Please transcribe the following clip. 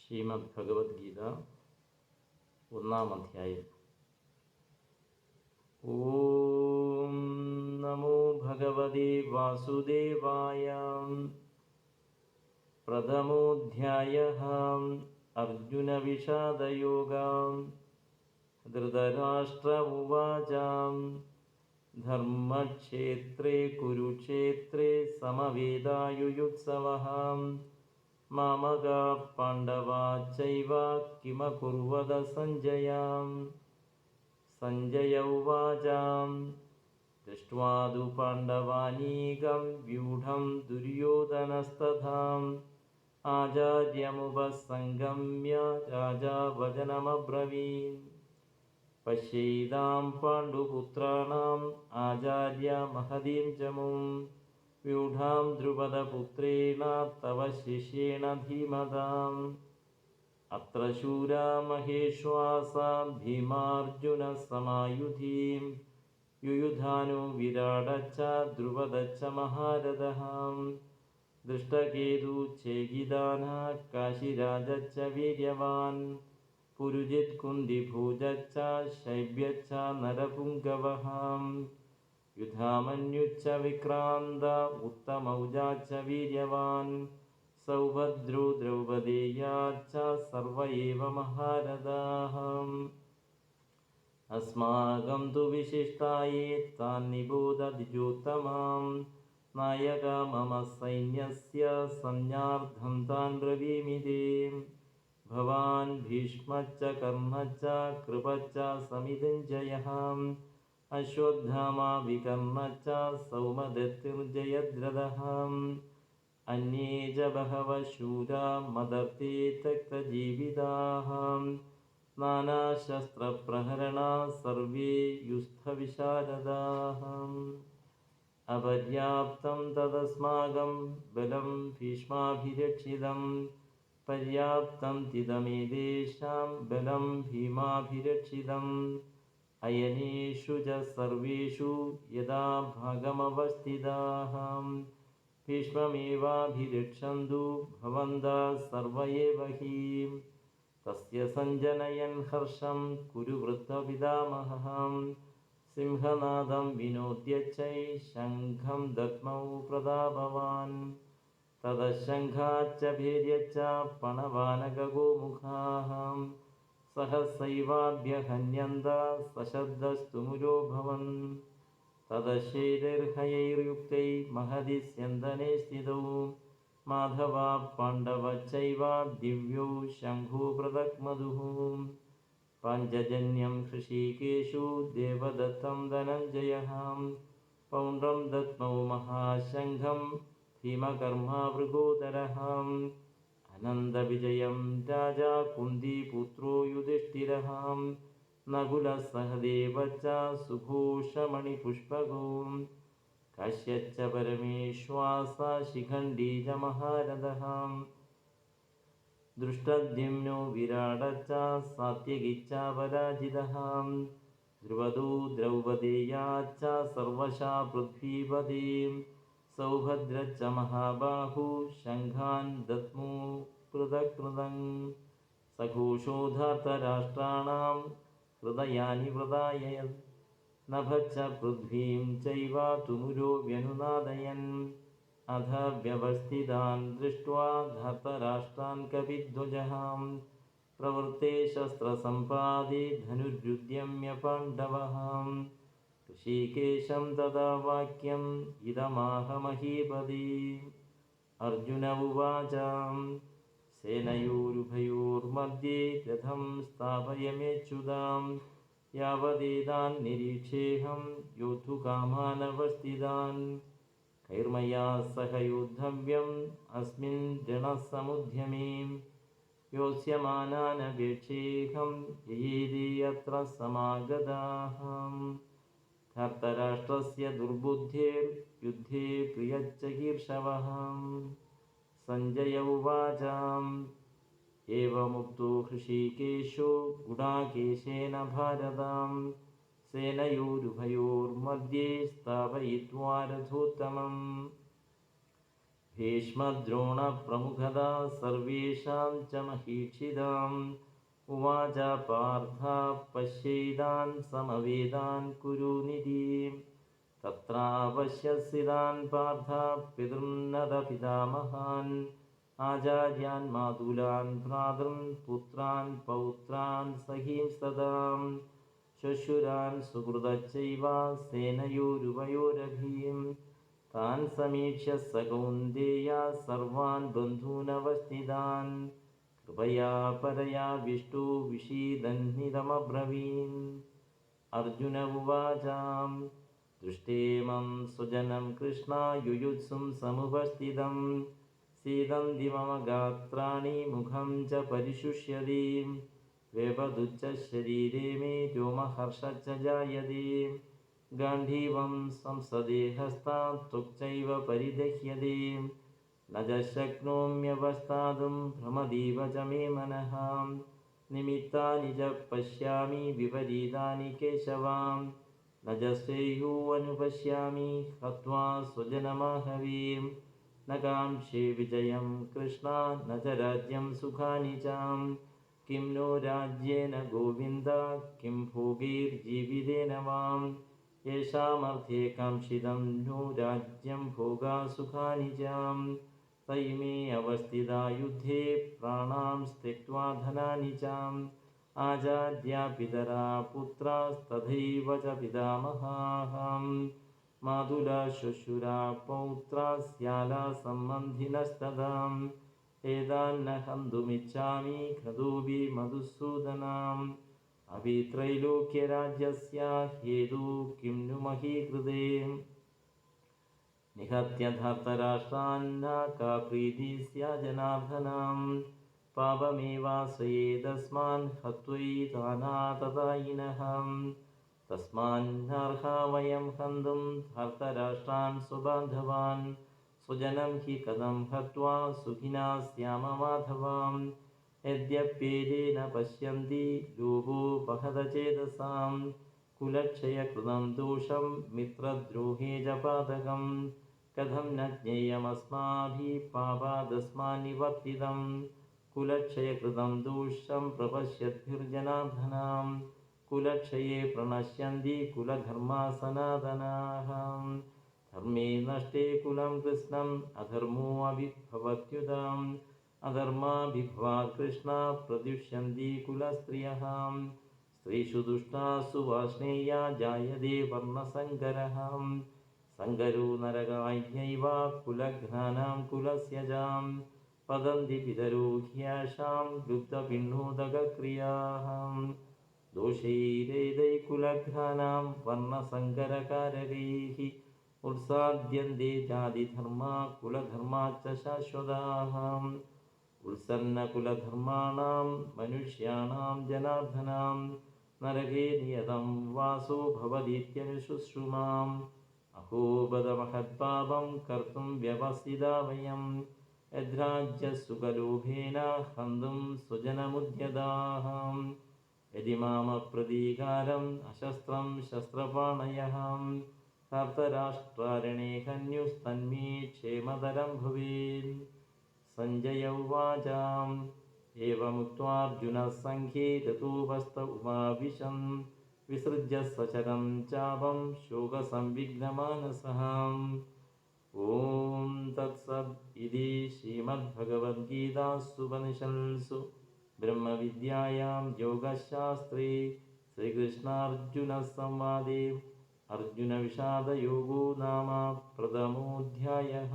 ശ്രീമദ് ഭഗവത്ഗീത ഒന്നാം അധ്യായം. ഓം നമോ ഭഗവതേ വാസുദേവായ. പ്രഥമോധ്യായഃ അർജുന വിഷാദയോഗം. ധൃതരാഷ്ട്ര ഉവാച ധർമ്മക്ഷേത്രേ കുരുക്ഷേത്രേ സമവേതായുയുത്സവഃ മാമകാഃ പാണ്ഡവാശ്ചൈവ കിമകുർവത സഞ്ജയ. സഞ്ജയ ഉവാച ദൃഷ്ട്വാ തു പാണ്ഡവാനീകം വ്യൂഢം ദുര്യോധനസ്തഥാ ആചാര്യമുപസംഗമ്യ രാജാ വചനമബ്രവീത്. പശ്യൈതാം പാണ്ഡുപുത്രാണാം ആചാര്യ മഹതീം ചമും വ്യൂഢാം ദ്രുപദപുത്രേണ തവ ശിഷ്യേണ ധീമതാം. അത്ര ശൂരാ മഹേശ്വാസാ ഭീമാർജുന സമായുധീം യുയുധാനോ വിരാടച്ച ദ്രുപദച്ച മഹാരഥഃ. ദൃഷ്ടകേതു ചേകിതാനഃ കാശിരാജച്ച വീര്യവാൻ പുരുജിത് കുന്തിഭോജച്ച ശൈബ്യച്ച നരപുംഗവഃ. യുധാമന്യുച്ച വിക്രാന്ത ഉത്തമൗജാച്ച വീര്യവാൻ സൗഭദ്രോ ദ്രൗപദേയാച്ച സർവ ഏവ മഹാരഥാഃ. അസ്മാകം തു വിശിഷ്ടായേ താൻ നിബോധ ദ്വിജോത്തമാം. നായക മമ സൈന്യസ്യ സംജ്ഞാർത്ഥം താൻ ബ്രവീമി തേ. ഭവാൻ ഭീഷ്മശ്ച കർണ്ണശ്ച കൃപശ്ച സമിതിഞ്ജയഃ. അശ്വത്ഥാമാ വികർണ്ണശ്ച സൗമദത്തിർജയദ്രഥഃ. അന്യേ ച ബഹവഃ ശൂരാ മദർത്തേ ത്യക്തജീവിതാഃ. നാനാശസ്ത്രപ്രഹരണാ സർവേ യുസ്തവിശാരദാഃ. അപര്യാപ്തം തദസ്മാകം ബലം ഭീഷ്മാഭിരക്ഷിതം. പര്യാപ്തം തിദമേതേഷാം ബലം ഭീമാഭിരക്ഷിതം. അയനേഷു ച സർവേഷു യഥാ ഭാഗമവസ്ഥിതാഃ. ഭീഷ്മമേവാഭിരക്ഷന്തു ഭവന്തഃ സർവ ഏവ ഹി. തസ്യ സഞ്ജനയൻ ഹർഷം കുരു വൃദ്ധപിതാമഹഃ. സിംഹനാദം വിനോദ്യച്ചൈ ശംഖം ദദ്മൗ പ്രതാപവാൻ. തതഃശംഖാശ്ച ഭേര്യശ്ച പണവാനകഗോമുഖാഃ. സഹസൈവാഭ്യഹന്യന്ത സശബ്ദസ്തു മുരോഭവൻ. തതശേതിർഹയൈർയുക്തൈ മഹതി സ്യന്ദനെ സ്ഥിതൗ. മാധവാ പാണ്ഡവശ്ചൈവ ദിവ്യൗ ശംഖോ പൃഥക്മധുഃ. പാഞ്ചജന്യം ഹൃഷീകേശു ദേവദത്തം ധനഞ്ജയഃ. പൗണ്ഡ്രം ദദ്മൗ മഹാശംഖം ഭീമകർമ്മാ വൃകോദരഃ. അനന്തവിജയം രാജാ കുന്തിപുത്രോ യുധിഷ്ഠിരഃ. നകുലഃ സഹദേവശ്ച സുഘോഷമണിപുഷ്പകോ. കാശ്യശ്ച പരമേശ്വാസ ശിഖണ്ഡീ ച മഹാരഥഃ. ദൃഷ്ടദ്യുമ്നോ വിരാടശ്ച സാത്യകിശ്ച പരാജിതഃ. ദ്രുപദോ ദ്രൗപദേയാശ്ച സർവശാ പൃഥ്വീപതേ. സൗഭദ്രശ്ച മഹാബാഹു ശംഖാൻ ദദ്മോ പൃഥക്പൃഥക്. സഘോഷോ ധാർത്തരാഷ്ട്രാണാം ഹൃദയാനി വൃഥായയത്. നഭശ്ച പൃഥ്വീം ചൈവ തുമുരോ വ്യനുനാദയൻ. അധ വ്യവസ്ഥിതാൻ ദൃഷ്ട്വാ ധാർത്തരാഷ്ട്രാൻ കപിധ്വജഃ. പ്രവൃത്തെ ശസ്ത്രസമ്പാദേ ധനുരുദ്യമ്യ പാണ്ഡവഃ. ഋഷീകേശം തഥാ വാക്യം ഇദമാഹ മഹീപതി. അർജുന ഉവാച സേനയോരുഭയോർമധ്യേ രഥം സ്ഥാപയമേച്യുതാം. യാവദേതാൻ നിരീക്ഷേഹം യോദ്ധുകാമാനവസ്ഥിതാൻ. കൈർമയാ സഹ യോദ്ധവ്യം അസ്മിൻ രണസമുദ്യമേ. യോത്സ്യമാനാനപേക്ഷേഹം യയേതേ അത്ര സമാഗതാഃ. ധാർത്തരാഷ്ട്രസ്യ ദുർബുദ്ധേർ യുദ്ധേ പ്രിയശ്ചികീർഷവഃ. സഞ്ജയ ഉവാച ഏവമുക്തോ ഹൃഷീകേശോ ഗുഡാകേശേന ഭാരത. സേനയോരുഭയോർമധ്യേ സ്ഥാപയിത്വാ രഥോത്തമം. भीष्मद्रोणप्रमुखदा सर्वेषां च महीक्षिताम् उवाच पार्थ पश्यैतान् समवेदान् कुरु निधिं तत्रावश्यसितान् पार्थ पितॄन्नरपितामहान् आचार्यान् मातुलान् भ्रातॄन् पुत्रान् पौत्रान् सखींस्तदां श्वशुरान् सुहृदश्चैव सेनयोरुभयोरभीं तान् समीक्ष्य स कौन्तेय सर्वान् बन्धूनवस्थितान् कृपया परया विष्टु विषीदन्निदमब्रवीन् अर्जुन उवाच दृष्टेमं स्वजनं कृष्णा युयुत्सुं समुपस्थितं सीदन्ति मम गात्राणि मुखं च परिशुष्यति वेपदुच्च शरीरे मे व्योमहर्षश्च जायते गाण्डीवं संसदे हस्तात् त्वक्चैव परिदह्यते न च शक्नोम्यवस्थातुं भ्रमतीव च मे मनः निमित्तानि च पश्यामि विपरीतानि केशवां न च श्रेयोऽनुपश्यामि हत्वा स्वजनमाहवीं न काङ्क्षे विजयं कृष्ण न च राज्यं सुखानि च किं नो राज्येन गोविन्द किं भोगैर्जीवितेन वां येषामर्थे काङ्क्षितं नो राज्यं भोगासुखानि च तैमे अवस्थिता युद्धे प्राणां त्यक्त्वा धनानि च आचार्या पितरा पुत्रास्तथैव च पितामहाः मातुला श्वशुरा पौत्रा स्याला सम्बन्धिनस्तथा एतान्न हन्तुमिच्छामि क्रतुभिः मधुसूदनाम् अपि त्रैलोक्यराज्यस्य हेतुः किं नु महीकृते निहत्य धर्तराष्ट्रान्न का प्रीतिः स्यात् जनार्दनां पापमेवाश्रयेदस्मान् हत्वैतानाततायिनः तस्मान्नर्हा वयं हन्तुं धर्तराष्ट्रान् स्वबान्धवान् स्वजनं हि कथं हत्वा सुखिना स्याम माधवां यद्यप्येतेन पश्यन्ति लोभोपहतचेतसां कुलक्षयकृतं दोषं मित्रद्रोहे च पातकं कथं न ज्ञेयमस्माभिः पापादस्मान्निवर्तितं कुलक्षयकृतं दोषं प्रपश्यद्भिर्जनार्दनां कुलक्षये प्रणश्यन्ति कुलधर्मा सनातनाः धर्मे नष्टे कुलं कृष्णम् अधर्मोऽभिभवत्युताम् अधर्माभिभवात् कृष्णा प्रदुष्यन्ति कुलस्त्रियः स्त्रीषु दुष्टासु वार्ष्णेया जायते वर्णसङ्करः सङ्करो नरकायैव कुलघ्नानां कुलस्य जां पतन्ति पितरो ह्येषां लुप्तपिण्डोदकक्रियाः दोषैरेदै कुलघ्नानां वर्णसङ्करकारकैः उत्साद्यन्ते जातिधर्मा कुलधर्माश्च शाश्वताः उत्सन्नकुलधर्माणां मनुष्याणां जनार्दनां नरके नियतं वासो भवतीत्यनुशुश्रुमाम् अहो बद महत्पापं कर्तुं व्यवस्थिता वयं यद्राज्यसुखलोभेन हन्तुं स्वजनमुद्यताः यदि मामप्रतीकारम् अशस्त्रं शस्त्रपाणयः धर्तराष्ट्रारणे हन्युस्तन्मे क्षेमतरं भवेत् सञ्जय उवाच एवमुक्त्वार्जुनः सङ्ख्ये ततोपस्थ उमाविशन् विसृज्य सचरं चापं शोकसंविघ्नमानसः ॐ तत्सत् इति श्रीमद्भगवद्गीतासूपनिषत्सु ब्रह्मविद्यायां योगशास्त्रे श्रीकृष्णार्जुनसंवादे अर्जुनविषादयोगो नाम प्रथमोऽध्यायः।